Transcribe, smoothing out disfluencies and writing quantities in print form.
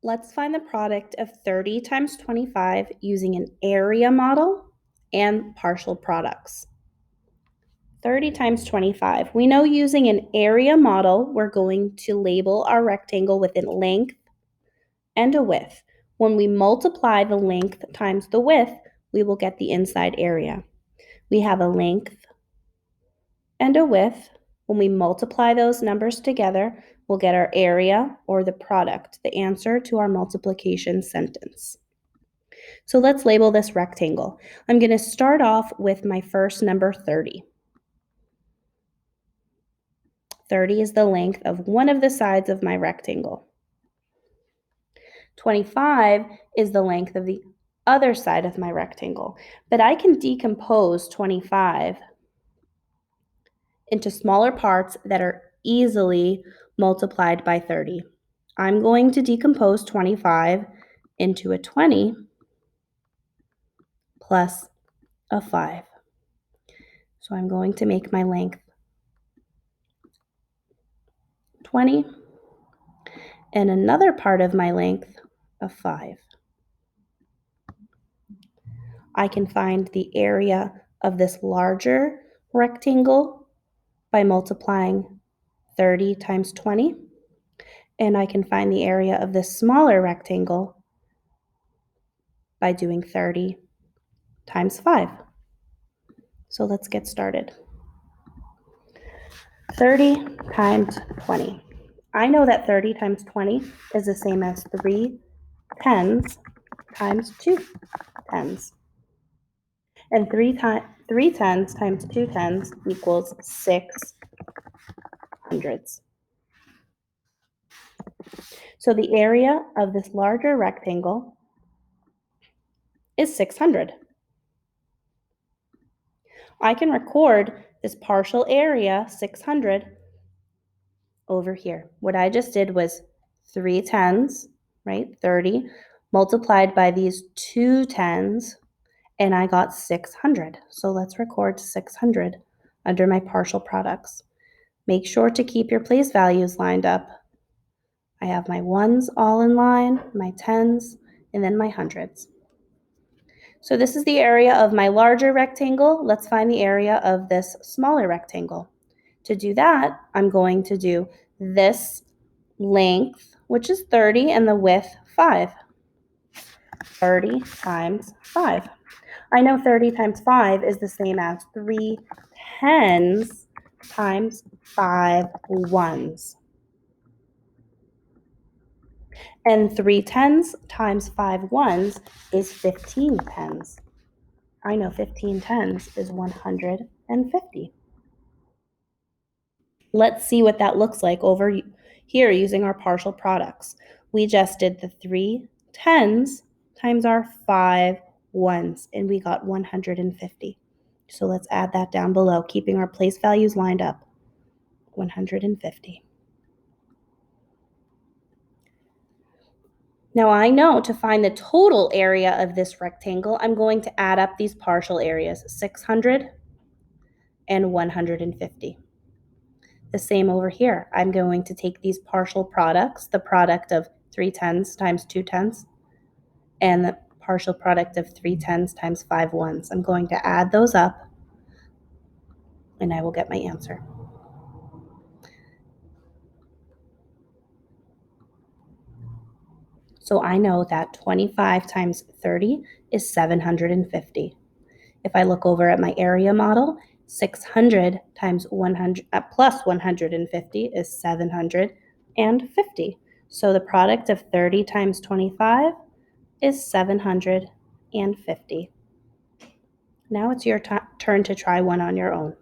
Let's find the product of 30 times 25 using an area model and partial products. 30 times 25. We know using an area model, we're going to label our rectangle with a length and a width. When we multiply the length times the width, we will get the inside area. We have a length and a width. When we multiply those numbers together, we'll get our area or the product, the answer to our multiplication sentence. So let's label this rectangle. I'm going to start off with my first number, 30. 30 is the length of one of the sides of my rectangle. 25 is the length of the other side of my rectangle, but I can decompose 25 into smaller parts that are easily multiplied by 30. I'm going to decompose 25 into a 20 plus a 5. So I'm going to make my length 20 and another part of my length of 5. I can find the area of this larger rectangle by multiplying 30 times 20, and I can find the area of this smaller rectangle by doing 30 times 5. So let's get started. 30 times 20. I know that 30 times 20 is the same as 3 tens times 2 tens. And 3 tens times 2 tens equals 6 hundredths. So the area of this larger rectangle is 600. I can record this partial area, 600, over here. What I just did was 3 tens, right, 30, multiplied by these 2 tens, and I got 600. So let's record 600 under my partial products. Make sure to keep your place values lined up. I have my ones all in line, my tens, and then my hundreds. So this is the area of my larger rectangle. Let's find the area of this smaller rectangle. To do that, I'm going to do this length, which is 30, and the width, 5. 30 times 5. I know 30 times 5 is the same as 3 tens times 5 ones. And 3 tens times 5 ones is 15 tens. I know 15 tens is 150. Let's see what that looks like over here using our partial products. We just did the 3 tens times our 5 ones, and we got 150. So let's add that down below, keeping our place values lined up. 150. Now I know to find the total area of this rectangle, I'm going to add up these partial areas, 600 and 150. The same over here. I'm going to take these partial products, the product of 3 tens times 2 tens, and the partial product of 3 tens times 5 ones. I'm going to add those up, and I will get my answer. So I know that 25 times 30 is 750. If I look over at my area model, 600 times 100 plus 150 is 750. So the product of 30 times 25 is 750. Now it's your turn to try one on your own.